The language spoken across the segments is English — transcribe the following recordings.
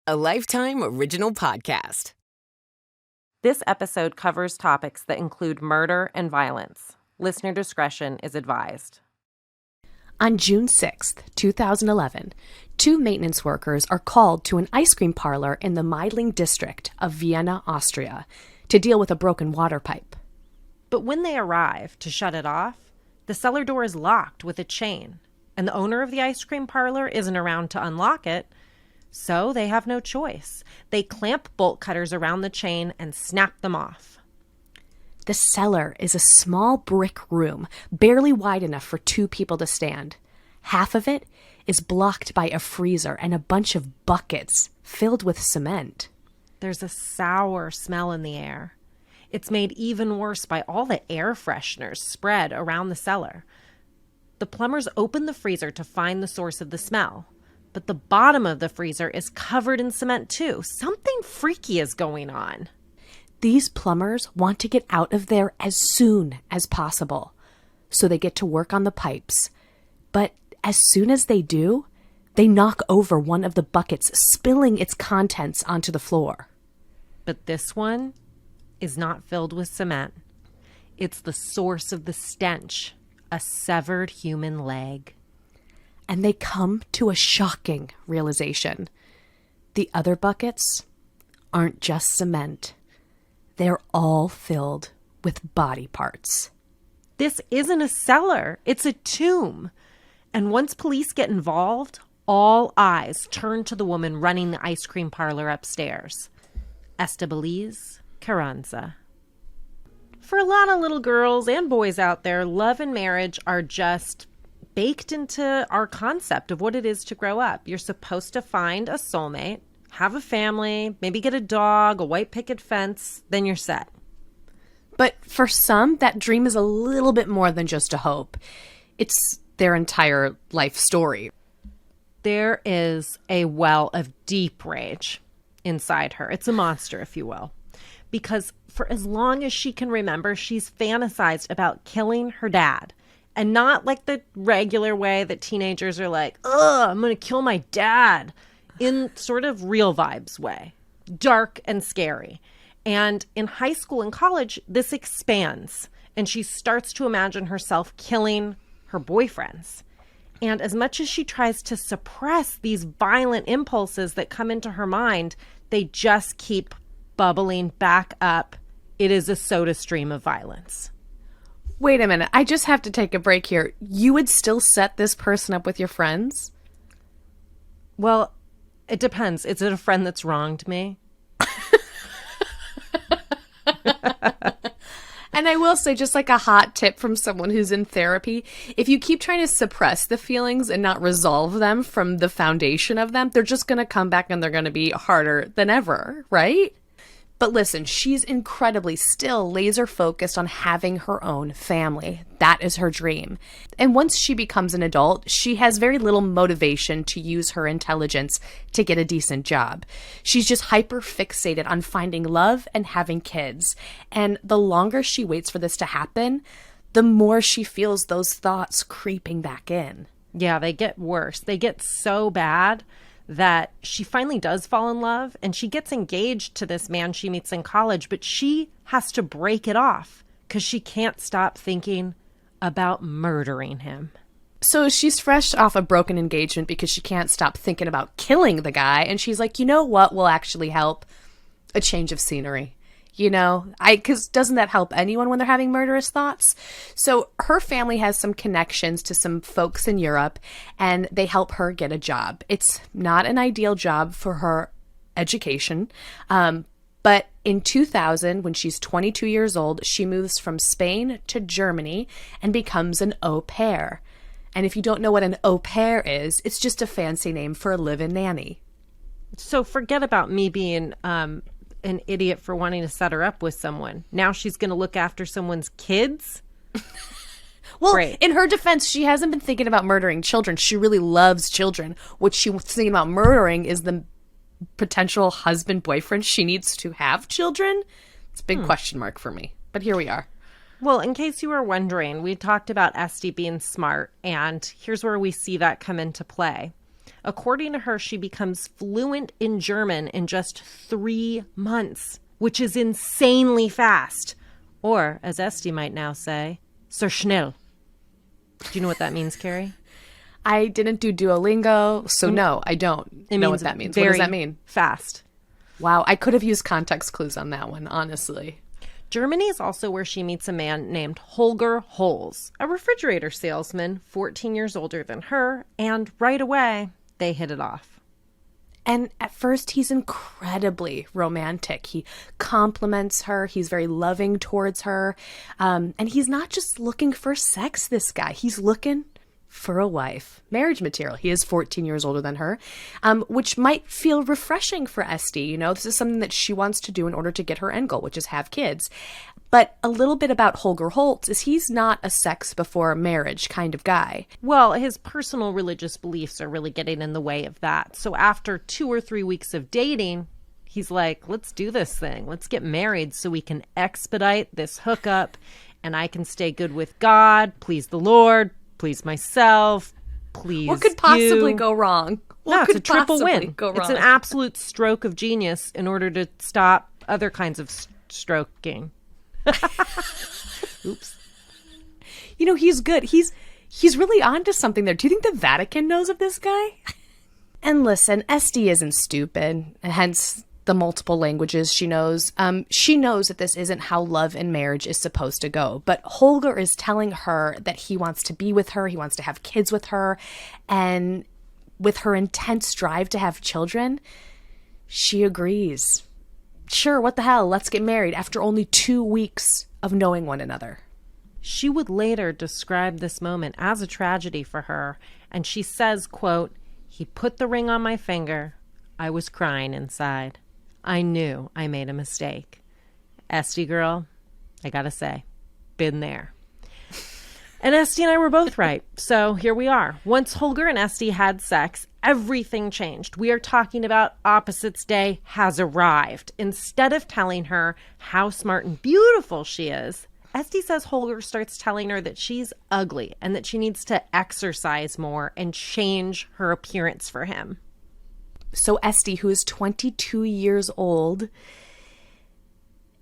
a Lifetime original podcast. This episode covers topics that include murder and violence. Listener discretion is advised. On June 6th, 2011, two maintenance workers are called to an ice cream parlor in the Meidling district of Vienna, Austria, to deal with a broken water pipe. But when they arrive to shut it off, the cellar door is locked with a chain, and the owner of the ice cream parlor isn't around to unlock it, so they have no choice. They clamp bolt cutters around the chain and snap them off. The cellar is a small brick room, barely wide enough for two people to stand. Half of it is blocked by a freezer and a bunch of buckets filled with cement. There's a sour smell in the air. It's made even worse by all the air fresheners spread around the cellar. The plumbers open the freezer to find the source of the smell, but the bottom of the freezer is covered in cement too. Something freaky is going on. These plumbers want to get out of there as soon as possible, so they get to work on the pipes. But as soon as they do, they knock over one of the buckets, spilling its contents onto the floor. But this one is not filled with cement. It's the source of the stench, a severed human leg. And they come to a shocking realization. The other buckets aren't just cement. They're all filled with body parts. This isn't a cellar. It's a tomb. And once police get involved, all eyes turn to the woman running the ice cream parlor upstairs. Estibaliz Carranza. For a lot of little girls and boys out there, love and marriage are just baked into our concept of what it is to grow up. You're supposed to find a soulmate, have a family, maybe get a dog, a white picket fence, then you're set. But for some, that dream is a little bit more than just a hope. It's their entire life story. There is a well of deep rage inside her. It's a monster, if you will. Because for as long as she can remember, she's fantasized about killing her dad. And not like the regular way that teenagers are like, ugh, I'm going to kill my dad. In sort of real vibes way. Dark and scary. And in high school and college, this expands. And she starts to imagine herself killing her boyfriends. And as much as she tries to suppress these violent impulses that come into her mind, they just keep bubbling back up. It is a soda stream of violence. Wait a minute. I just have to take a break here. You would still set this person up with your friends? Well, it depends. Is it a friend that's wronged me? And I will say, just like a hot tip from someone who's in therapy, if you keep trying to suppress the feelings and not resolve them from the foundation of them, they're just going to come back and they're going to be harder than ever, right? But listen, she's incredibly still laser focused on having her own family. That is her dream. And once she becomes an adult, she has very little motivation to use her intelligence to get a decent job. She's just hyper fixated on finding love and having kids. And the longer she waits for this to happen, the more she feels those thoughts creeping back in. Yeah, they get worse. They get so bad that she finally does fall in love and she gets engaged to this man she meets in college, but she has to break it off because she can't stop thinking about murdering him. So she's fresh off a broken engagement because she can't stop thinking about killing the guy. And she's like, you know what will actually help? A change of scenery. You know, because doesn't that help anyone when they're having murderous thoughts? So her family has some connections to some folks in Europe, and they help her get a job. It's not an ideal job for her education, but in 2000, when she's 22 years old, she moves from Spain to Germany and becomes an au pair. And if you don't know what an au pair is, it's just a fancy name for a live-in nanny. So forget about me being an idiot for wanting to set her up with someone. Now she's going to look after someone's kids? Well, Great. In her defense, she hasn't been thinking about murdering children. She really loves children. What she was thinking about murdering is the potential husband, boyfriend she needs to have children. It's a big question mark for me. But here we are. Well, in case you were wondering, we talked about Esty being smart, and here's where we see that come into play. According to her, she becomes fluent in German in just 3 months, which is insanely fast. Or, as Esty might now say, so schnell. Do you know what that means, Carrie? I didn't do Duolingo, so no, I don't know what that means. What does that mean? Fast. Wow, I could have used context clues on that one, honestly. Germany is also where she meets a man named Holger Holz, a refrigerator salesman, 14 years older than her, and right away, they hit it off. And at first, he's incredibly romantic. He compliments her. He's very loving towards her. And he's not just looking for sex, this guy. He's looking for a wife. Marriage material. He is 14 years older than her, which might feel refreshing for Esty. You know, this is something that she wants to do in order to get her end goal, which is have kids. But a little bit about Holger Holtz is he's not a sex before marriage kind of guy. Well, his personal religious beliefs are really getting in the way of that. So after 2 or 3 weeks of dating, he's like, let's do this thing. Let's get married so we can expedite this hookup and I can stay good with God, please the Lord, please myself, please What could possibly go wrong? No, it's a triple win. It's an absolute stroke of genius in order to stop other kinds of stroking. Oops. You know, he's good. He's really onto something there. Do you think the Vatican knows of this guy? And listen, Esty isn't stupid, hence the multiple languages she knows. She knows that this isn't how love and marriage is supposed to go. But Holger is telling her that he wants to be with her, he wants to have kids with her, and with her intense drive to have children, she agrees. Sure, what the hell, let's get married after only 2 weeks of knowing one another. She would later describe this moment as a tragedy for her, and she says, quote, "He put the ring on my finger. I was crying inside. I knew I made a mistake." Esty girl, I gotta say, been there. And Esty and I were both right. So here we are. Once Holger and Esty had sex, everything changed. We are talking about Opposites Day has arrived. Instead of telling her how smart and beautiful she is, Esty says Holger starts telling her that she's ugly and that she needs to exercise more and change her appearance for him. So Esty, who is 22 years old,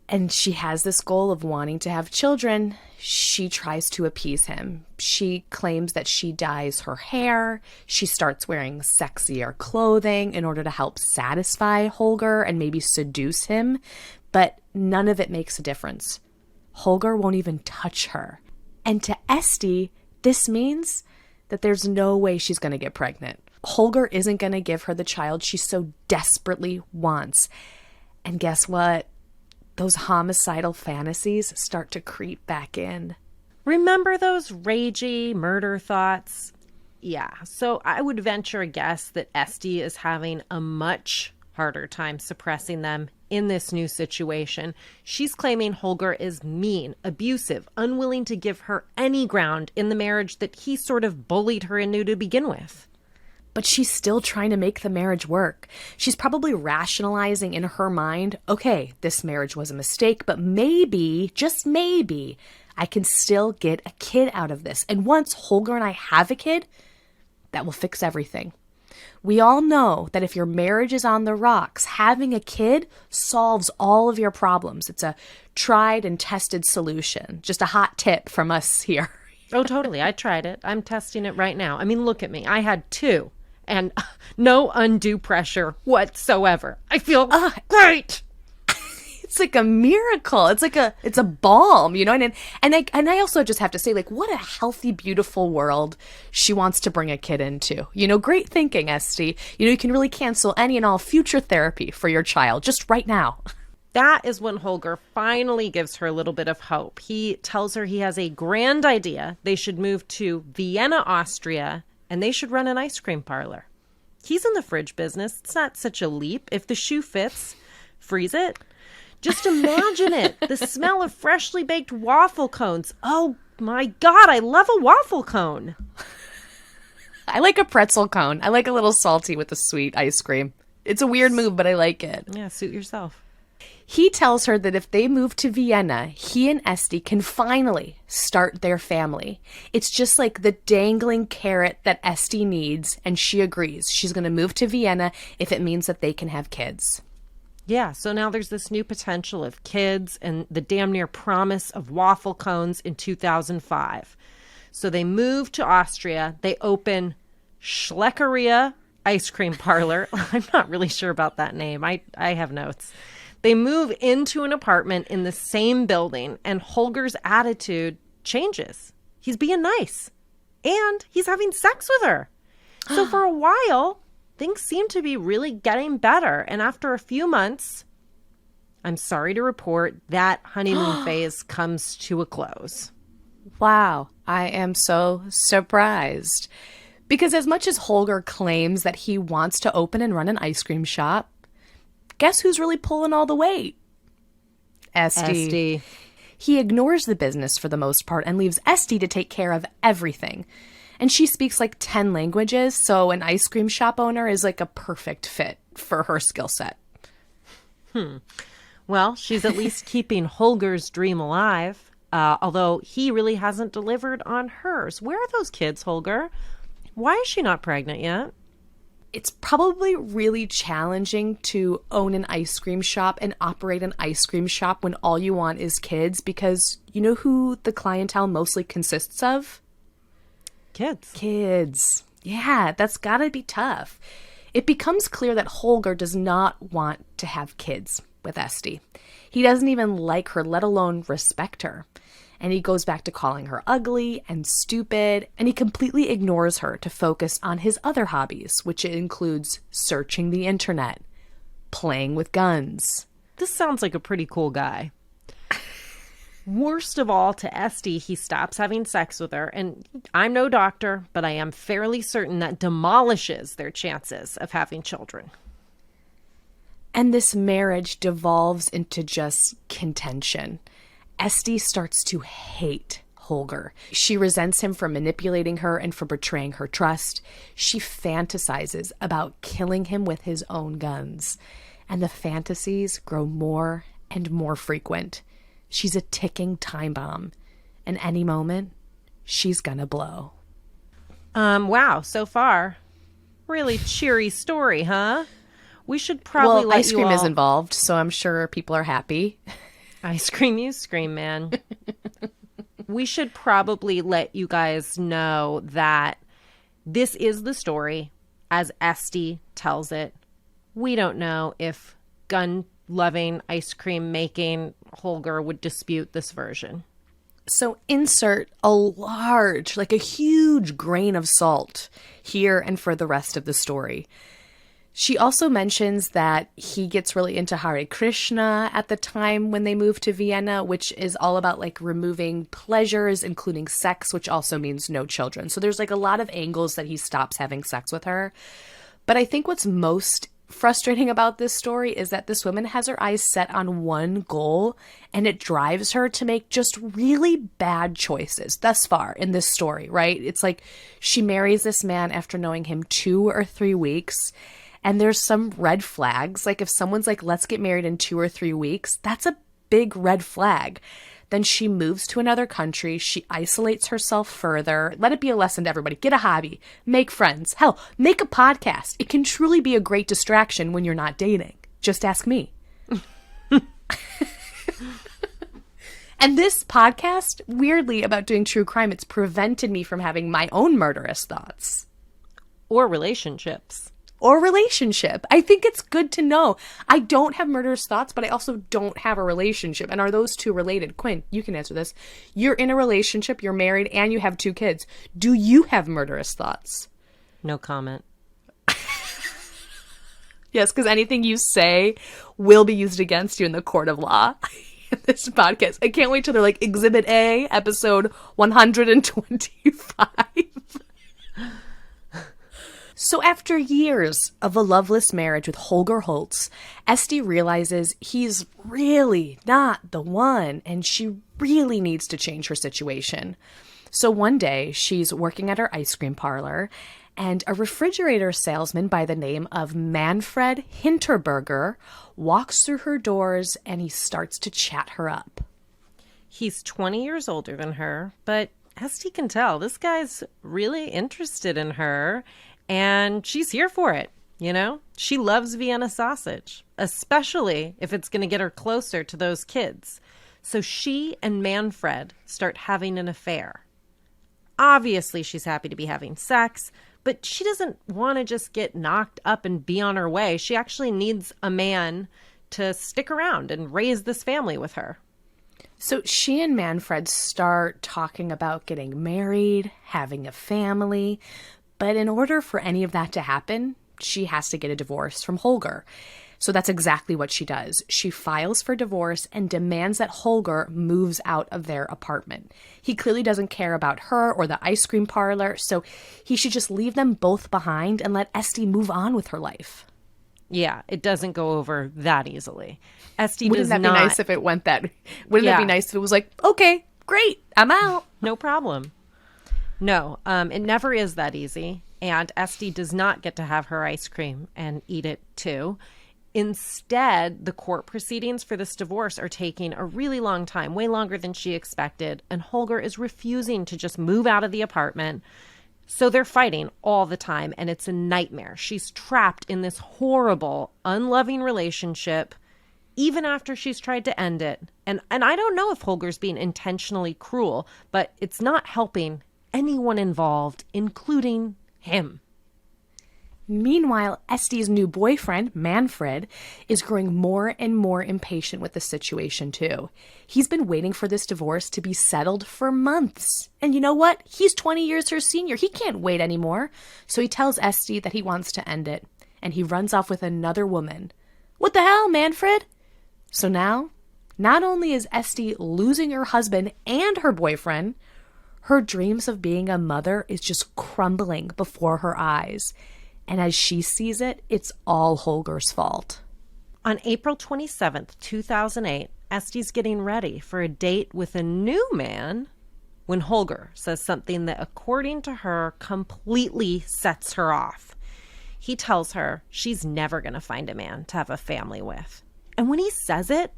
and she has this goal of wanting to have children, she tries to appease him. She claims that she dyes her hair. She starts wearing sexier clothing in order to help satisfy Holger and maybe seduce him. But none of it makes a difference. Holger won't even touch her. And to Esty, this means that there's no way she's going to get pregnant. Holger isn't going to give her the child she so desperately wants. And guess what? Those homicidal fantasies start to creep back in. Remember those ragey murder thoughts? Yeah, so I would venture a guess that Esty is having a much harder time suppressing them in this new situation. She's claiming Holger is mean, abusive, unwilling to give her any ground in the marriage that he sort of bullied her into to begin with. But she's still trying to make the marriage work. She's probably rationalizing in her mind, okay, this marriage was a mistake, but maybe, just maybe, I can still get a kid out of this. And once Holger and I have a kid, that will fix everything. We all know that if your marriage is on the rocks, having a kid solves all of your problems. It's a tried and tested solution. Just a hot tip from us here. Oh, totally. I tried it. I'm testing it right now. I mean, look at me. I had 2. And no undue pressure whatsoever. I feel great. It's like a miracle. It's a balm, you know. And I also just have to say, like, what a healthy, beautiful world she wants to bring a kid into. You know, great thinking, Esty. You know, you can really cancel any and all future therapy for your child just right now. That is when Holger finally gives her a little bit of hope. He tells her he has a grand idea. They should move to Vienna, Austria, and they should run an ice cream parlor. He's in the fridge business. It's not such a leap. If the shoe fits, freeze it. Just imagine it. The smell of freshly baked waffle cones. Oh my God, I love a waffle cone. I like a pretzel cone. I like a little salty with the sweet ice cream. It's a weird move, but I like it. Yeah, suit yourself. He tells her that if they move to Vienna, he and Esty can finally start their family. It's just like the dangling carrot that Esty needs, and she agrees. She's going to move to Vienna if it means that they can have kids. Yeah, so now there's this new potential of kids and the damn near promise of waffle cones in 2005. So they move to Austria. They open Schleckeria Ice Cream Parlor. I'm not really sure about that name. I have notes. They move into an apartment in the same building, and Holger's attitude changes. He's being nice, and he's having sex with her. So for a while, things seem to be really getting better. And after a few months, I'm sorry to report, that honeymoon phase comes to a close. Wow, I am so surprised. Because as much as Holger claims that he wants to open and run an ice cream shop, guess who's really pulling all the weight? Esty. He ignores the business for the most part and leaves Esty to take care of everything. And she speaks like 10 languages, so an ice cream shop owner is like a perfect fit for her skill set. Well, she's at least keeping Holger's dream alive, although he really hasn't delivered on hers. Where are those kids, Holger? Why is she not pregnant yet? It's probably really challenging to own an ice cream shop and operate an ice cream shop when all you want is kids, because you know who the clientele mostly consists of? Kids. Yeah, that's gotta be tough. It becomes clear that Holger does not want to have kids with Esty. He doesn't even like her, let alone respect her. And he goes back to calling her ugly and stupid, and he completely ignores her to focus on his other hobbies, which includes searching the internet, playing with guns. This sounds like a pretty cool guy. Worst of all, to Esty, he stops having sex with her, and I'm no doctor, but I am fairly certain that demolishes their chances of having children. And this marriage devolves into just contention. Esty starts to hate Holger. She resents him for manipulating her and for betraying her trust. She fantasizes about killing him with his own guns. And the fantasies grow more and more frequent. She's a ticking time bomb. And any moment, she's gonna blow. Wow, so far, really cheery story, huh? We should probably let ice you cream all... is involved, so I'm sure people are happy. Ice cream, you scream, man. We should probably let you guys know that this is the story as Esty tells it. We don't know if gun-loving, ice cream-making Holger would dispute this version. So insert a large, like a huge grain of salt here and for the rest of the story. She also mentions that he gets really into Hare Krishna at the time when they move to Vienna, which is all about like removing pleasures, including sex, which also means no children. So there's like a lot of angles that he stops having sex with her. But I think what's most frustrating about this story is that this woman has her eyes set on one goal, and it drives her to make just really bad choices thus far in this story, right? It's like she marries this man after knowing him 2 or 3 weeks. And there's some red flags. Like if someone's like, let's get married in 2 or 3 weeks, that's a big red flag. Then she moves to another country. She isolates herself further. Let it be a lesson to everybody. Get a hobby. Make friends. Hell, make a podcast. It can truly be a great distraction when you're not dating. Just ask me. And this podcast, weirdly, about doing true crime, it's prevented me from having my own murderous thoughts. Or relationships. Or relationship. I think it's good to know. I don't have murderous thoughts, but I also don't have a relationship. And are those two related? Quinn, you can answer this. You're in a relationship, you're married, and you have 2 kids. Do you have murderous thoughts? No comment. Yes, because anything you say will be used against you in the court of law. In this podcast. I can't wait till they're like Exhibit A, episode 125. So after years of a loveless marriage with Holger Holtz, Esty realizes he's really not the one, and she really needs to change her situation. So one day, she's working at her ice cream parlor, and a refrigerator salesman by the name of Manfred Hinterberger walks through her doors and he starts to chat her up. He's 20 years older than her, but Esty can tell this guy's really interested in her, and she's here for it, you know? She loves Vienna sausage, especially if it's going to get her closer to those kids. So she and Manfred start having an affair. Obviously, she's happy to be having sex, but she doesn't want to just get knocked up and be on her way. She actually needs a man to stick around and raise this family with her. So she and Manfred start talking about getting married, having a family, but in order for any of that to happen, she has to get a divorce from Holger. So that's exactly what she does. She files for divorce and demands that Holger moves out of their apartment. He clearly doesn't care about her or the ice cream parlor, so he should just leave them both behind and let Esty move on with her life. Yeah, it doesn't go over that easily. Esty Wouldn't does that not. be nice if it went that? Wouldn't that be nice if it was like, okay, great, I'm out. No problem. No, it never is that easy. And Esty does not get to have her ice cream and eat it too. Instead, the court proceedings for this divorce are taking a really long time, way longer than she expected. And Holger is refusing to just move out of the apartment. So they're fighting all the time, and it's a nightmare. She's trapped in this horrible, unloving relationship, even after she's tried to end it. And I don't know if Holger's being intentionally cruel, but it's not helping anyone involved, including him. Meanwhile, Esty's new boyfriend, Manfred, is growing more and more impatient with the situation too. He's been waiting for this divorce to be settled for months. And you know what? He's 20 years her senior. He can't wait anymore. So he tells Esty that he wants to end it. And he runs off with another woman. What the hell, Manfred? So now, not only is Esty losing her husband and her boyfriend, her dreams of being a mother is just crumbling before her eyes. And as she sees it, it's all Holger's fault. On April 27th, 2008, Esty's getting ready for a date with a new man when Holger says something that, according to her, completely sets her off. He tells her she's never going to find a man to have a family with. And when he says it,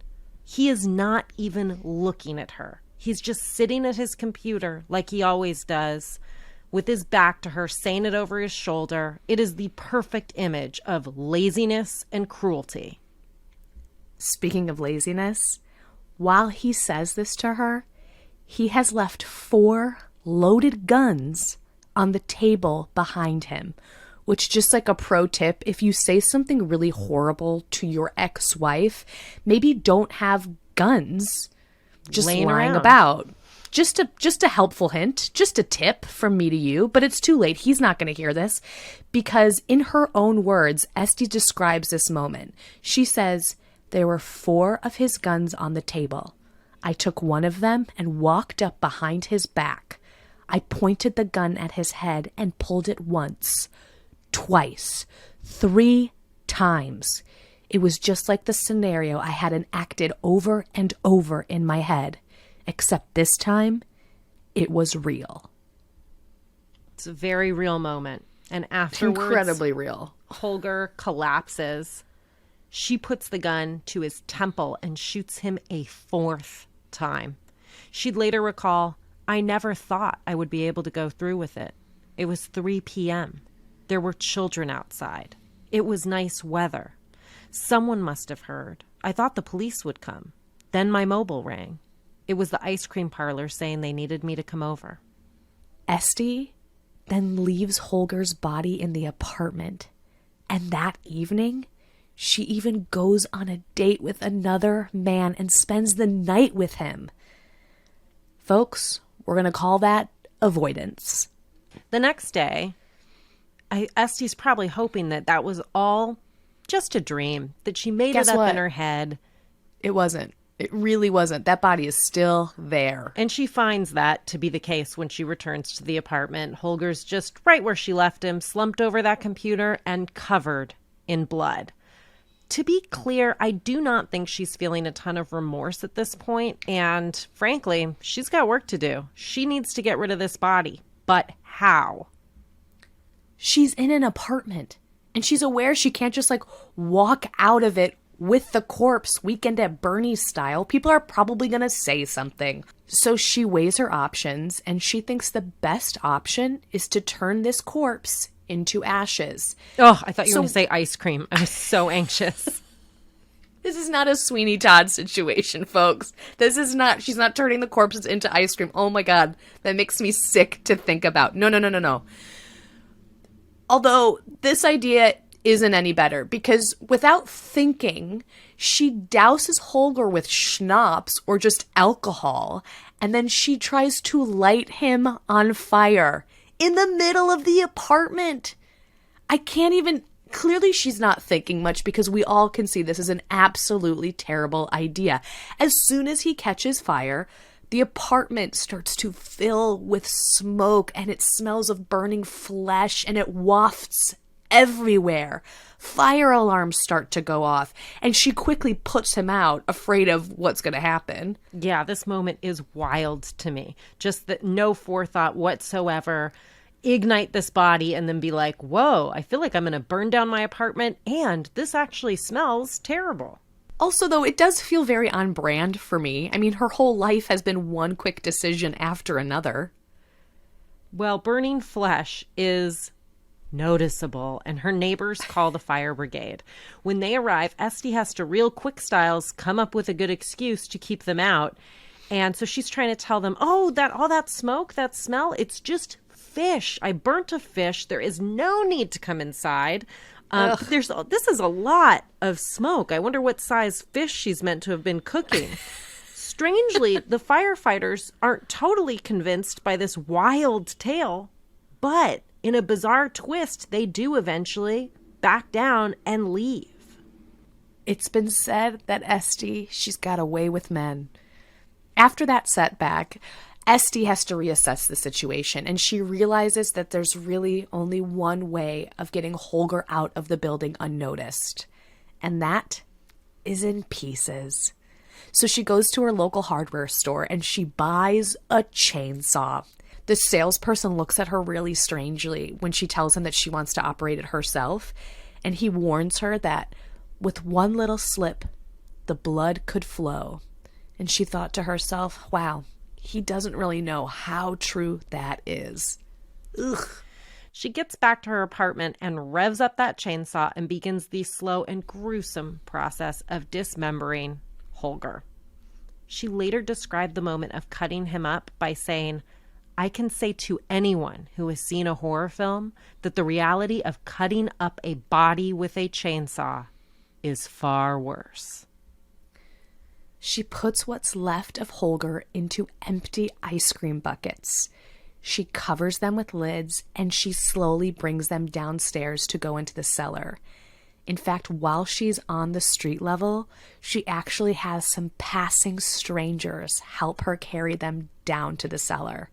he is not even looking at her. He's just sitting at his computer like he always does, with his back to her, saying it over his shoulder. It is the perfect image of laziness and cruelty. Speaking of laziness, while he says this to her, he has left 4 loaded guns on the table behind him, which, just like a pro tip, if you say something really horrible to your ex-wife, maybe don't have guns just lying about. Just a helpful hint, just a tip from me to you, but it's too late. He's not going to hear this, because in her own words, Esty describes this moment. She says, there were 4 of his guns on the table. I took one of them and walked up behind his back. I pointed the gun at his head and pulled it once, twice, 3 times. It was just like the scenario I had enacted over and over in my head. Except this time, it was real. It's a very real moment. And afterwards, incredibly real. Holger collapses. She puts the gun to his temple and shoots him a 4th time. She'd later recall, I never thought I would be able to go through with it. It was 3 p.m. There were children outside. It was nice weather. Someone must have heard. I thought the police would come. Then my mobile rang. It was the ice cream parlor saying they needed me to come over. Esty then leaves Holger's body in the apartment. And that evening, she even goes on a date with another man and spends the night with him. Folks, we're going to call that avoidance. The next day, Esty's probably hoping that was all just a dream, that she made it up in her head. It wasn't. It really wasn't. That body is still there. And she finds that to be the case when she returns to the apartment. Holger's just right where she left him, slumped over that computer and covered in blood. To be clear, I do not think she's feeling a ton of remorse at this point. And frankly, she's got work to do. She needs to get rid of this body. But how? She's in an apartment, and she's aware she can't just, like, walk out of it with the corpse, Weekend at Bernie's style. People are probably going to say something. So she weighs her options, and she thinks the best option is to turn this corpse into ashes. Oh, I thought you were going to say ice cream. I was so anxious. This is not a Sweeney Todd situation, folks. This is not, she's not turning the corpses into ice cream. Oh my God, that makes me sick to think about. No. Although this idea isn't any better, because without thinking, she douses Holger with schnapps or just alcohol, and then she tries to light him on fire in the middle of the apartment. I can't even... Clearly she's not thinking much, because we all can see this is an absolutely terrible idea. As soon as he catches fire, the apartment starts to fill with smoke, and it smells of burning flesh, and it wafts everywhere. Fire alarms start to go off, and she quickly puts him out, afraid of what's going to happen. Yeah, this moment is wild to me. Just that no forethought whatsoever. Ignite this body and then be like, whoa, I feel like I'm going to burn down my apartment, and this actually smells terrible. Also, though, it does feel very on brand for me. I mean, her whole life has been one quick decision after another. Well, burning flesh is noticeable, and her neighbors call the fire brigade. When they arrive, Esty has to real quick styles come up with a good excuse to keep them out. And so she's trying to tell them, all that smoke, that smell, it's just fish. I burnt a fish. There is no need to come inside. This is a lot of smoke. I wonder what size fish she's meant to have been cooking. Strangely, the firefighters aren't totally convinced by this wild tale, but in a bizarre twist, they do eventually back down and leave. It's been said that Esty, she's got a way with men. After that setback, Esty has to reassess the situation, and she realizes that there's really only one way of getting Holger out of the building unnoticed, and that is in pieces. So she goes to her local hardware store, and she buys a chainsaw. The salesperson looks at her really strangely when she tells him that she wants to operate it herself, and he warns her that with one little slip, the blood could flow. And she thought to herself, wow, he doesn't really know how true that is. Ugh. She gets back to her apartment and revs up that chainsaw and begins the slow and gruesome process of dismembering Holger. She later described the moment of cutting him up by saying, I can say to anyone who has seen a horror film that the reality of cutting up a body with a chainsaw is far worse. She puts what's left of Holger into empty ice cream buckets. She covers them with lids, and she slowly brings them downstairs to go into the cellar. In fact, while she's on the street level, she actually has some passing strangers help her carry them down to the cellar.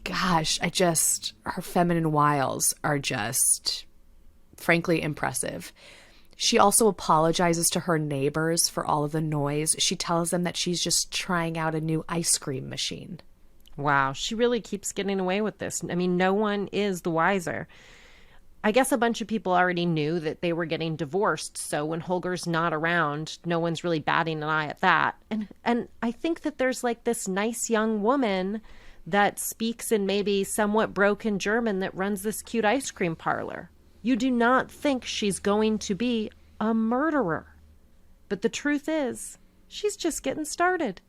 Gosh, her feminine wiles are just, frankly, impressive. She also apologizes to her neighbors for all of the noise. She tells them that she's just trying out a new ice cream machine. Wow, she really keeps getting away with this. I mean, no one is the wiser. I guess a bunch of people already knew that they were getting divorced, so when Holger's not around, no one's really batting an eye at that. And I think that there's like this nice young woman that speaks in maybe somewhat broken German that runs this cute ice cream parlor. You do not think she's going to be a murderer. But the truth is, she's just getting started.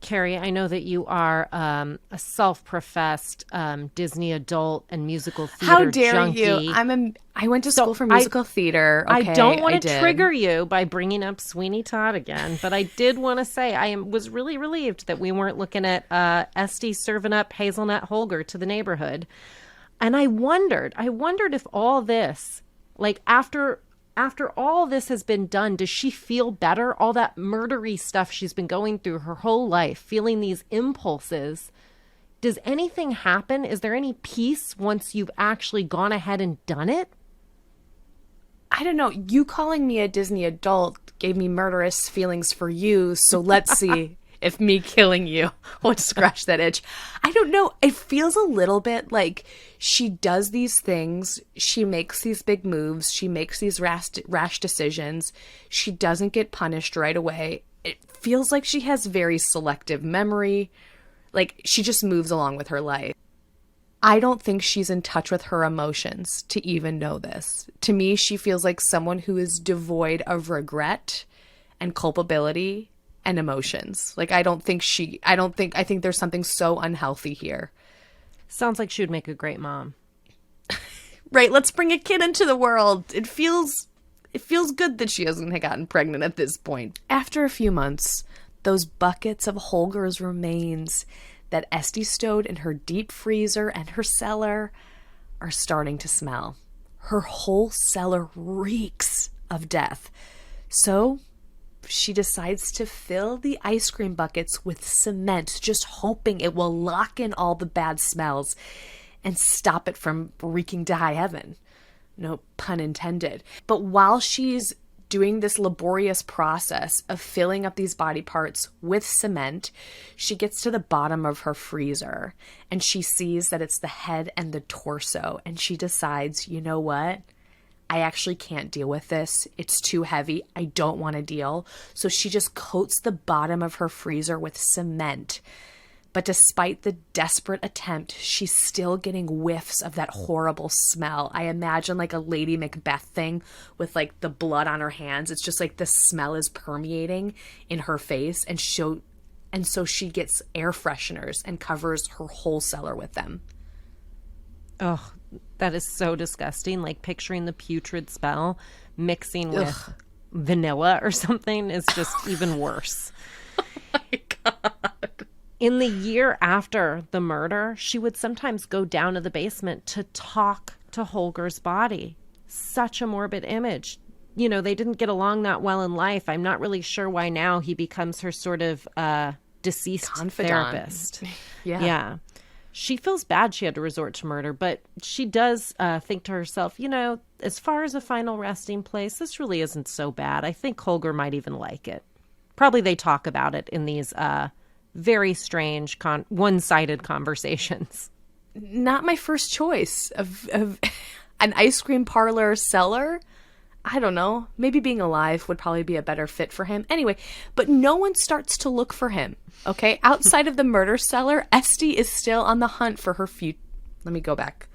Kerry, I know that you are a self-professed Disney adult and musical theater How dare junkie. you? I went to school for musical theater. Okay, I don't want to trigger you by bringing up Sweeney Todd again, but I did want to say was really relieved that we weren't looking at Esty serving up hazelnut Holger to the neighborhood. And I wondered if all this, like after all this has been done, does she feel better? All that murdery stuff she's been going through her whole life, feeling these impulses. Does anything happen? Is there any peace once you've actually gone ahead and done it? I don't know. You calling me a Disney adult gave me murderous feelings for you, so let's see if me killing you would scratch that itch. I don't know. It feels a little bit like she does these things. She makes these big moves. She makes these rash decisions. She doesn't get punished right away. It feels like she has very selective memory. Like she just moves along with her life. I don't think she's in touch with her emotions to even know this. To me, she feels like someone who is devoid of regret and culpability and emotions. Like I think there's something so unhealthy here. Sounds like she would make a great mom. Right, let's bring a kid into the world. It feels good that she hasn't gotten pregnant at this point. After a few months, those buckets of Holger's remains that Esty stowed in her deep freezer and her cellar are starting to smell. Her whole cellar reeks of death. So she decides to fill the ice cream buckets with cement, just hoping it will lock in all the bad smells and stop it from reeking to high heaven. No pun intended. But while she's doing this laborious process of filling up these body parts with cement, she gets to the bottom of her freezer and she sees that it's the head and the torso. And she decides, you know what? I actually can't deal with this. It's too heavy. I don't want to deal. So she just coats the bottom of her freezer with cement. But despite the desperate attempt, she's still getting whiffs of that horrible smell. I imagine like a Lady Macbeth thing with like the blood on her hands. It's just like the smell is permeating in her face. And so she gets air fresheners and covers her whole cellar with them. Oh, that is so disgusting. Like picturing the putrid smell mixing with vanilla or something is just even worse. Oh my God. In the year after the murder, she would sometimes go down to the basement to talk to Holger's body. Such a morbid image. You know, they didn't get along that well in life. I'm not really sure why now he becomes her sort of deceased confidant. Therapist. Yeah. She feels bad she had to resort to murder, but she does think to herself, you know, as far as a final resting place, this really isn't so bad. I think Holger might even like it. Probably they talk about it in these very strange, one-sided conversations. Not my first choice of an ice cream parlor cellar. I don't know. Maybe being alive would probably be a better fit for him. Anyway, but no one starts to look for him, okay? Outside of the murder cellar, Esty is still on the hunt for her future. Let me go back.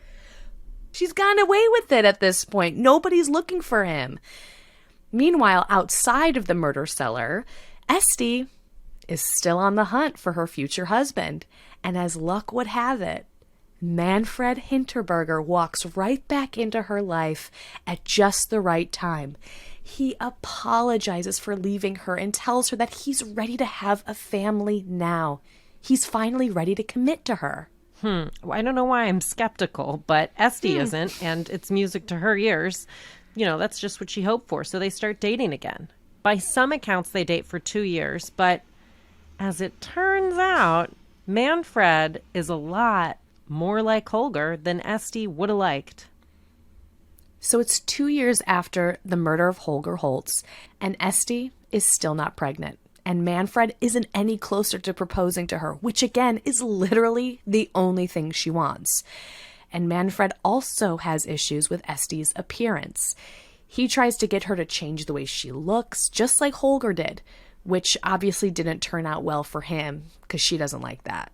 She's gone away with it at this point. Nobody's looking for him. Meanwhile, outside of the murder cellar, Esty is still on the hunt for her future husband. And as luck would have it, Manfred Hinterberger walks right back into her life at just the right time. He apologizes for leaving her and tells her that he's ready to have a family now. He's finally ready to commit to her. Well, I don't know why I'm skeptical, but Esty isn't, and it's music to her ears. You know, that's just what she hoped for. So they start dating again. By some accounts, they date for 2 years, but as it turns out, Manfred is a lot more like Holger than Esty would have liked. So it's 2 years after the murder of Holger Holtz, and Esty is still not pregnant. And Manfred isn't any closer to proposing to her, which again is literally the only thing she wants. And Manfred also has issues with Esty's appearance. He tries to get her to change the way she looks, just like Holger did, which obviously didn't turn out well for him because she doesn't like that.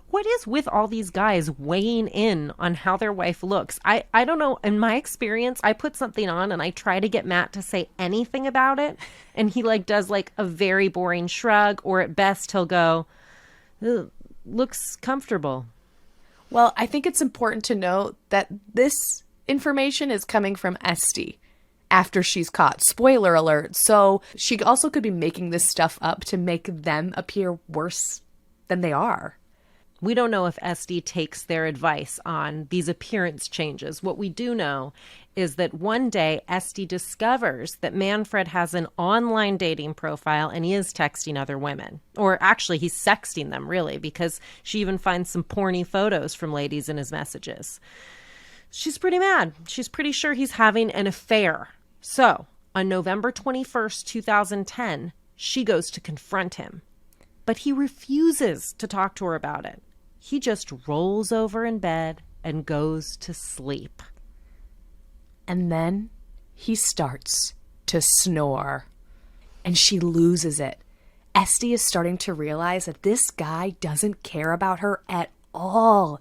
What is with all these guys weighing in on how their wife looks? I don't know. In my experience, I put something on and I try to get Matt to say anything about it. And he does a very boring shrug, or at best he'll go, looks comfortable. Well, I think it's important to note that this information is coming from Esty after she's caught. Spoiler alert. So she also could be making this stuff up to make them appear worse than they are. We don't know if Esty takes their advice on these appearance changes. What we do know is that one day Esty discovers that Manfred has an online dating profile and he is texting other women. Or actually, he's sexting them, really, because she even finds some porny photos from ladies in his messages. She's pretty mad. She's pretty sure he's having an affair. So, on November 21st, 2010, she goes to confront him. But he refuses to talk to her about it. He just rolls over in bed and goes to sleep. And then he starts to snore. And she loses it. Esty is starting to realize that this guy doesn't care about her at all.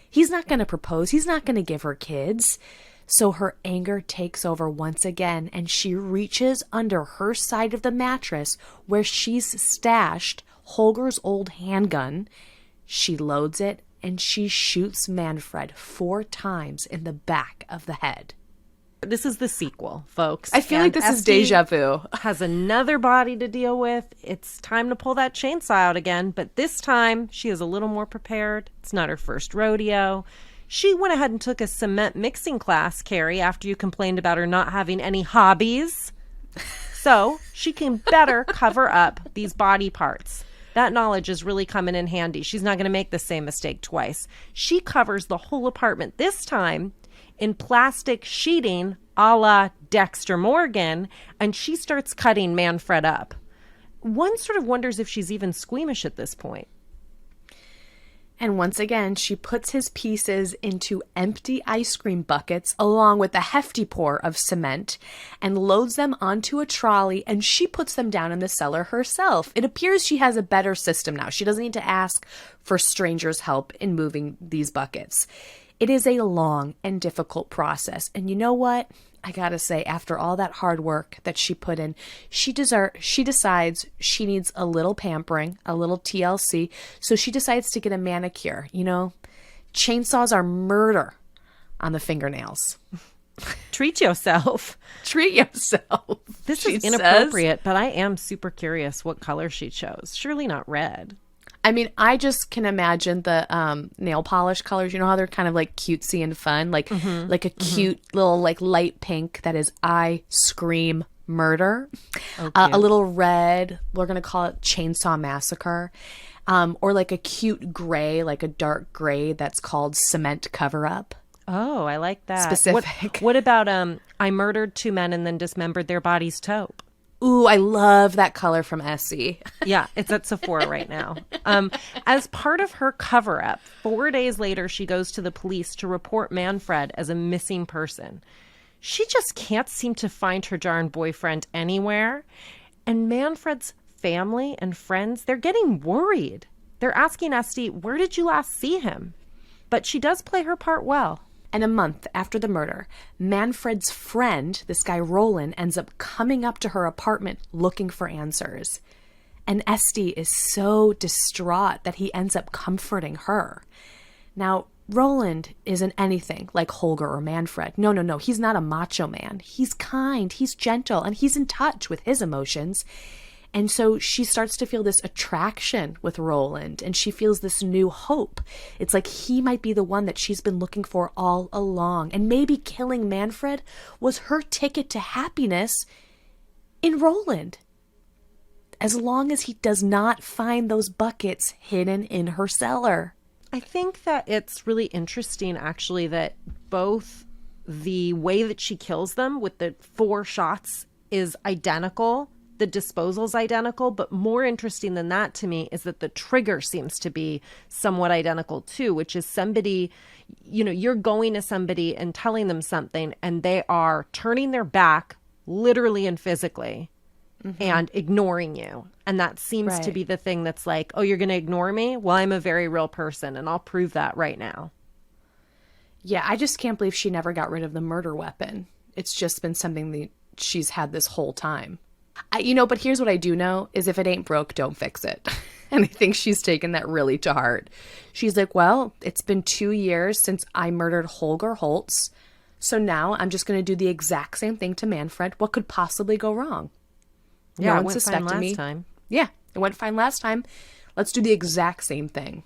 He's not going to propose. He's not going to give her kids. So her anger takes over once again, and she reaches under her side of the mattress where she's stashed Holger's old handgun. She loads it, and she shoots Manfred 4 times in the back of the head. This is the sequel, folks. I feel like this is deja vu. Has another body to deal with. It's time to pull that chainsaw out again, but this time she is a little more prepared. It's not her first rodeo. She went ahead and took a cement mixing class, Kerry, after you complained about her not having any hobbies. So she can better cover up these body parts. That knowledge is really coming in handy. She's not going to make the same mistake twice. She covers the whole apartment this time in plastic sheeting a la Dexter Morgan, and she starts cutting Manfred up. One sort of wonders if she's even squeamish at this point. And once again, she puts his pieces into empty ice cream buckets along with a hefty pour of cement and loads them onto a trolley, and she puts them down in the cellar herself. It appears she has a better system now. She doesn't need to ask for strangers' help in moving these buckets. It is a long and difficult process. And you know what? I gotta say, after all that hard work that she put in, she decides she needs a little pampering, a little TLC. So she decides to get a manicure. You know, chainsaws are murder on the fingernails. Treat yourself. Treat yourself. This is inappropriate, but I am super curious what color she chose. Surely not red. I mean, I just can imagine the nail polish colors. You know how they're kind of like cutesy and fun, like a cute little like light pink that is I scream murder. A little red, we're gonna call it Chainsaw Massacre, or like a cute gray, like a dark gray that's called Cement Cover Up. Oh, I like that. Specific. What about I murdered 2 men and then dismembered their bodies taupe? Ooh, I love that color from Esty. Yeah, it's at Sephora right now. As part of her cover-up, 4 days later, she goes to the police to report Manfred as a missing person. She just can't seem to find her darn boyfriend anywhere. And Manfred's family and friends, they're getting worried. They're asking Esty, where did you last see him? But she does play her part well. And a month after the murder, Manfred's friend, this guy Roland, ends up coming up to her apartment looking for answers. And Esty is so distraught that he ends up comforting her. Now, Roland isn't anything like Holger or Manfred. No. He's not a macho man. He's kind, he's gentle, and he's in touch with his emotions. And so she starts to feel this attraction with Roland, and she feels this new hope. It's like he might be the one that she's been looking for all along. And maybe killing Manfred was her ticket to happiness in Roland. As long as he does not find those buckets hidden in her cellar. I think that it's really interesting, actually, that both the way that she kills them with the 4 shots is identical. The disposal's identical, but more interesting than that to me is that the trigger seems to be somewhat identical too, which is somebody, you know, you're going to somebody and telling them something and they are turning their back literally and physically and ignoring you. And that seems to be the thing that's like, oh, you're going to ignore me? Well, I'm a very real person and I'll prove that right now. Yeah, I just can't believe she never got rid of the murder weapon. It's just been something that she's had this whole time. But here's what I do know is if it ain't broke, don't fix it. And I think she's taken that really to heart. She's like, well, it's been 2 years since I murdered Holger Holtz. So now I'm just going to do the exact same thing to Manfred. What could possibly go wrong? Yeah, no it one went suspected fine me. last time. Yeah, it went fine last time. Let's do the exact same thing.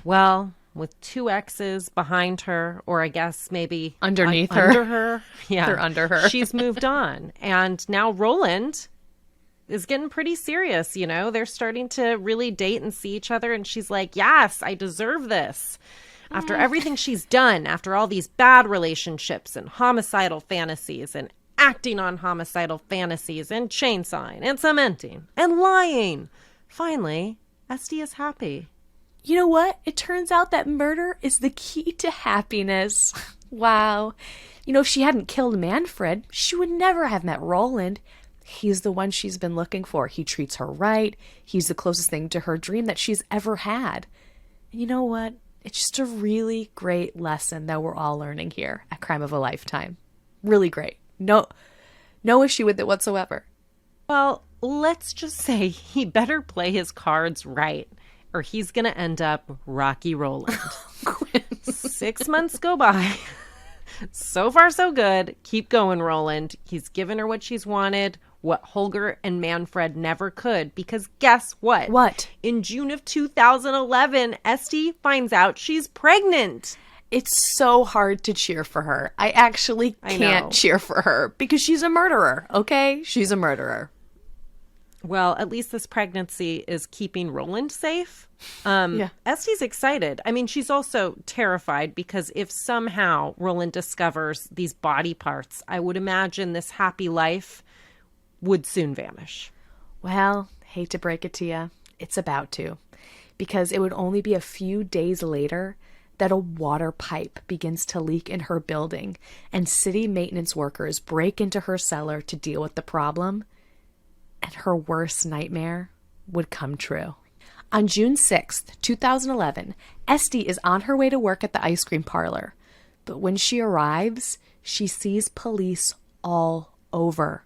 Well, with 2 X's behind her, or I guess maybe underneath her. Under her. Yeah. They're under her. She's moved on. And now Roland is getting pretty serious, you know. They're starting to really date and see each other. And she's like, yes, I deserve this. After everything she's done, after all these bad relationships and homicidal fantasies and acting on homicidal fantasies and chainsawing and cementing and lying. Finally, Esty is happy. You know what? It turns out that murder is the key to happiness. Wow. If she hadn't killed Manfred, she would never have met Roland. He's the one she's been looking for. He treats her right. He's the closest thing to her dream that she's ever had. And you know what? It's just a really great lesson that we're all learning here at Crime of a Lifetime. Really great. No issue with it whatsoever. Well, let's just say he better play his cards right, or he's going to end up Rocky Roland. 6 months go by. So far, so good. Keep going, Roland. He's given her what she's wanted, what Holger and Manfred never could, because guess what? What? In June of 2011, Esty finds out she's pregnant. It's so hard to cheer for her. I actually can't cheer for her because she's a murderer, okay? She's a murderer. Well, at least this pregnancy is keeping Roland safe. Yeah. Esty's excited. I mean, she's also terrified because if somehow Roland discovers these body parts, I would imagine this happy life would soon vanish. Well, hate to break it to you, it's about to. Because it would only be a few days later that a water pipe begins to leak in her building and city maintenance workers break into her cellar to deal with the problem. And her worst nightmare would come true. On June 6th, 2011, Esty is on her way to work at the ice cream parlor. But when she arrives, she sees police all over.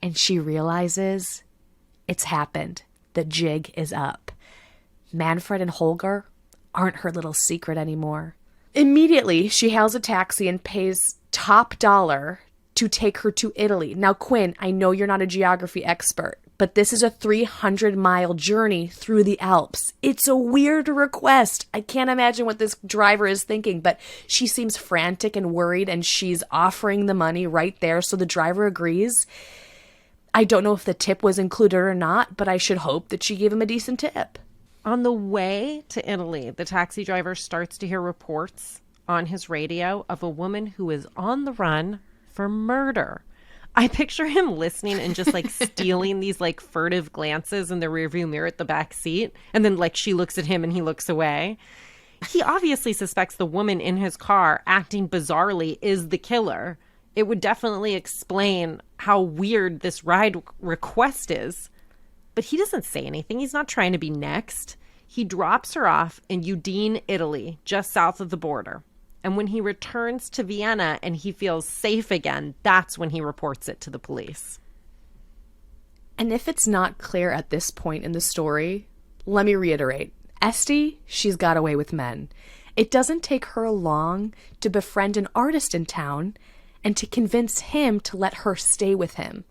And she realizes it's happened. The jig is up. Manfred and Holger aren't her little secret anymore. Immediately, she hails a taxi and pays top dollar to take her to Italy. Now, Quinn, I know you're not a geography expert, but this is a 300-mile journey through the Alps. It's a weird request. I can't imagine what this driver is thinking, but she seems frantic and worried, and she's offering the money right there, so the driver agrees. I don't know if the tip was included or not, but I should hope that she gave him a decent tip. On the way to Italy, the taxi driver starts to hear reports on his radio of a woman who is on the run for murder. I picture him listening and just stealing these furtive glances in the rearview mirror at the back seat. And then she looks at him and he looks away. He obviously suspects the woman in his car acting bizarrely is the killer. It would definitely explain how weird this ride request is. But he doesn't say anything. He's not trying to be next. He drops her off in Udine, Italy, just south of the border. And when he returns to Vienna and he feels safe again, that's when he reports it to the police. And if it's not clear at this point in the story, let me reiterate. Esty, she's got away with men. It doesn't take her long to befriend an artist in town and to convince him to let her stay with him.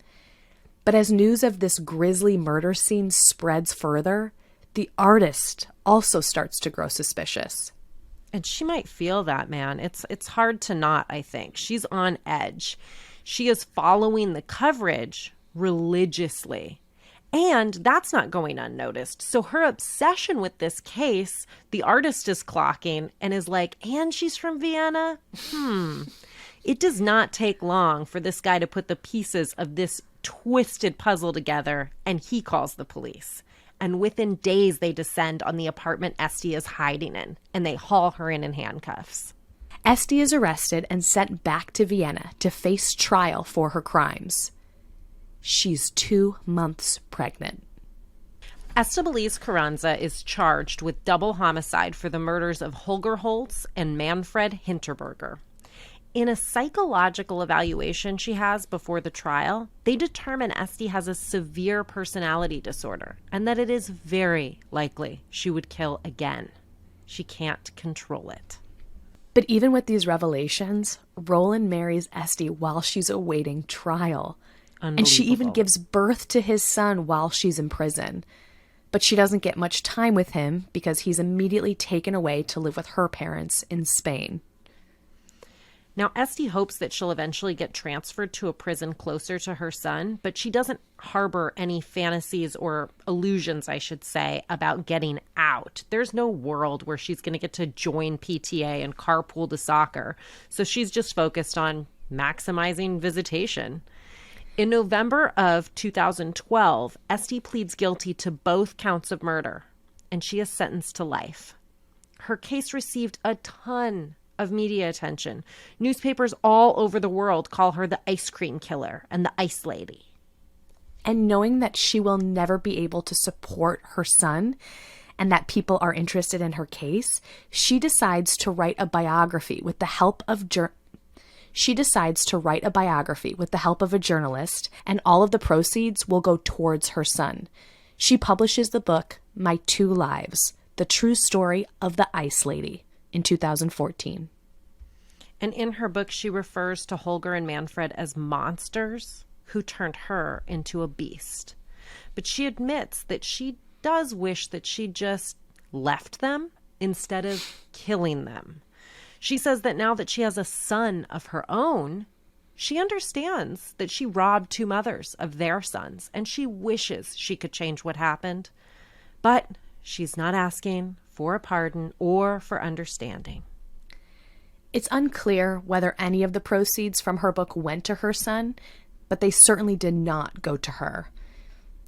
But as news of this grisly murder scene spreads further, the artist also starts to grow suspicious. And she might feel that, man. It's hard to not, I think. She's on edge. She is following the coverage religiously. And that's not going unnoticed. So her obsession with this case, the artist is clocking and is like, and she's from Vienna? It does not take long for this guy to put the pieces of this twisted puzzle together, and he calls the police. And within days, they descend on the apartment Esty is hiding in, and they haul her in handcuffs. Esty is arrested and sent back to Vienna to face trial for her crimes. She's 2 months pregnant. Estibaliz Carranza is charged with double homicide for the murders of Holger Holtz and Manfred Hinterberger. In a psychological evaluation she has before the trial, they determine Esty has a severe personality disorder and that it is very likely she would kill again. She can't control it. But even with these revelations, Roland marries Esty while she's awaiting trial. And she even gives birth to his son while she's in prison. But she doesn't get much time with him because he's immediately taken away to live with her parents in Spain. Now, Esty hopes that she'll eventually get transferred to a prison closer to her son, but she doesn't harbor any fantasies or illusions, I should say, about getting out. There's no world where she's going to get to join PTA and carpool to soccer, so she's just focused on maximizing visitation. In November of 2012, Esty pleads guilty to both counts of murder, and she is sentenced to life. Her case received a ton of media attention. Newspapers all over the world call her the ice cream killer and the ice lady. And knowing that she will never be able to support her son and that people are interested in her case, she decides to write a biography with the help of a journalist, and all of the proceeds will go towards her son. She publishes the book, My Two Lives, The True Story of the Ice Lady, in 2014. And in her book, she refers to Holger and Manfred as monsters who turned her into a beast. But she admits that she does wish that she just left them instead of killing them. She says that now that she has a son of her own, she understands that she robbed two mothers of their sons, and she wishes she could change what happened. But she's not asking for a pardon or for understanding. It's unclear whether any of the proceeds from her book went to her son, but they certainly did not go to her.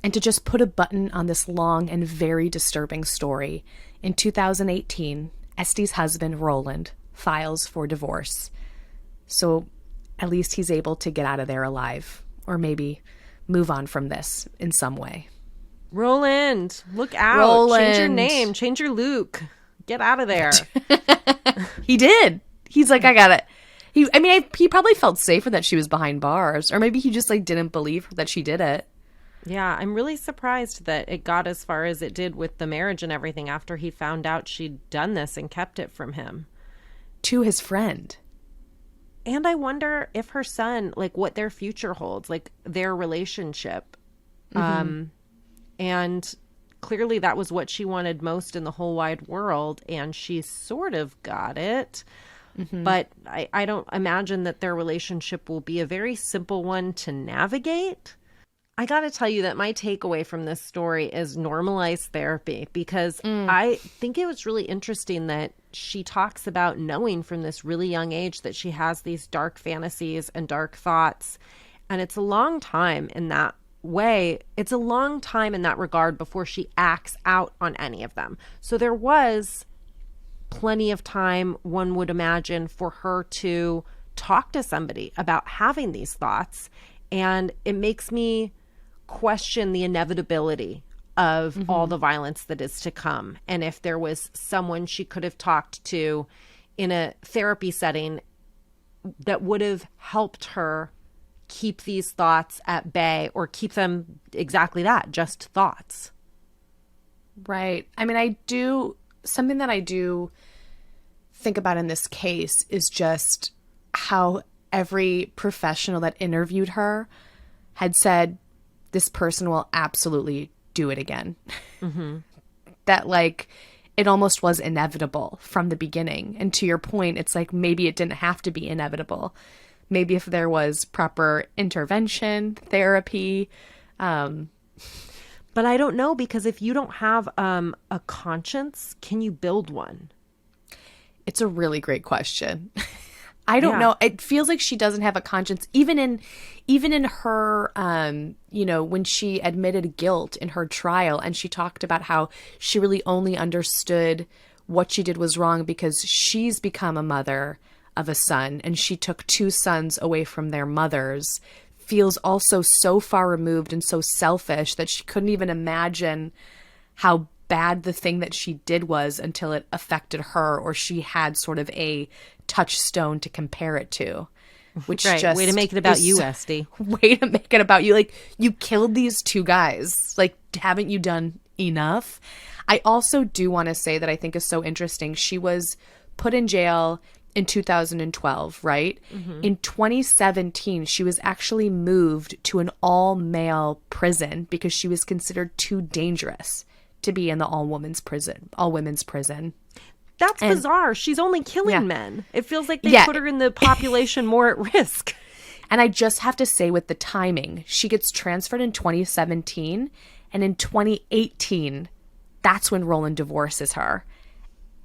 And to just put a button on this long and very disturbing story, in 2018, Esty's husband, Roland, files for divorce. So at least he's able to get out of there alive, or maybe move on from this in some way. Roland, look out. Roland. Change your name. Change your Luke. Get out of there. He did. He's like, I got it. He probably felt safer that she was behind bars, or maybe he just didn't believe that she did it. Yeah, I'm really surprised that it got as far as it did with the marriage and everything after he found out she'd done this and kept it from him. To his friend. And I wonder if her son, what their future holds, their relationship. Mm-hmm. And clearly that was what she wanted most in the whole wide world, and she sort of got it. Mm-hmm. But I don't imagine that their relationship will be a very simple one to navigate. I got to tell you that my takeaway from this story is normalized therapy, because I think it was really interesting that she talks about knowing from this really young age that she has these dark fantasies and dark thoughts. And it's a long time in that way. It's a long time in that regard before she acts out on any of them. So there was plenty of time, one would imagine, for her to talk to somebody about having these thoughts. And it makes me question the inevitability of all the violence that is to come. And if there was someone she could have talked to in a therapy setting that would have helped her keep these thoughts at bay, or keep them exactly that, just thoughts. Right. Something that I do think about in this case is just how every professional that interviewed her had said, this person will absolutely do it again. Mm-hmm. That it almost was inevitable from the beginning. And to your point, it's maybe it didn't have to be inevitable. Maybe if there was proper intervention, therapy. But I don't know, because if you don't have a conscience, can you build one? It's a really great question. I don't know. It feels like she doesn't have a conscience, even in her, when she admitted guilt in her trial, and she talked about how she really only understood what she did was wrong because she's become a mother of a son, and she took two sons away from their mothers, feels also so far removed and so selfish that she couldn't even imagine how bad the thing that she did was until it affected her, or she had sort of a touchstone to compare it to. Which right. just way to make it about you, Esty. Way to make it about you. You killed these two guys. Haven't you done enough? I also do want to say that I think is so interesting. She was put in jail in 2012, right? Mm-hmm. In 2017, she was actually moved to an all-male prison because she was considered too dangerous to be in the all-women's prison. That's bizarre. She's only killing men. It feels like they put her in the population more at risk. And I just have to say, with the timing, she gets transferred in 2017, and in 2018, that's when Roland divorces her.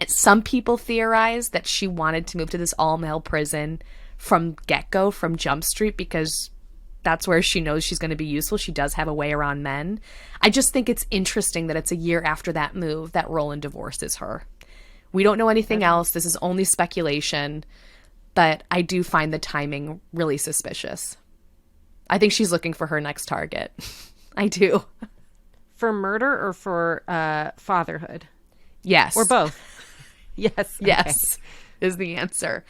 And some people theorize that she wanted to move to this all-male prison from get-go, from Jump Street, because that's where she knows she's going to be useful. She does have a way around men. I just think it's interesting that it's a year after that move that Roland divorces her. We don't know anything else. This is only speculation, but I do find the timing really suspicious. I think she's looking for her next target. I do. For murder or for fatherhood? Yes. Or both? Yes. Yes, is the answer.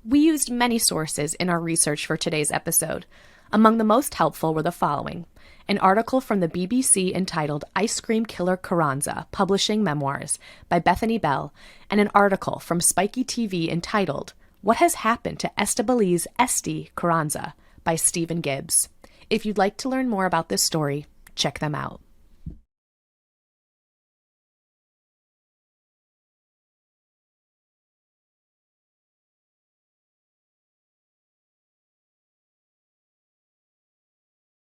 We used many sources in our research for today's episode. Among the most helpful were the following: an article from the BBC entitled Ice Cream Killer Carranza, Publishing Memoirs by Bethany Bell, and an article from Spiky TV entitled What Has Happened to Estibaliz Esty Carranza by Stephen Gibbs. If you'd like to learn more about this story, check them out.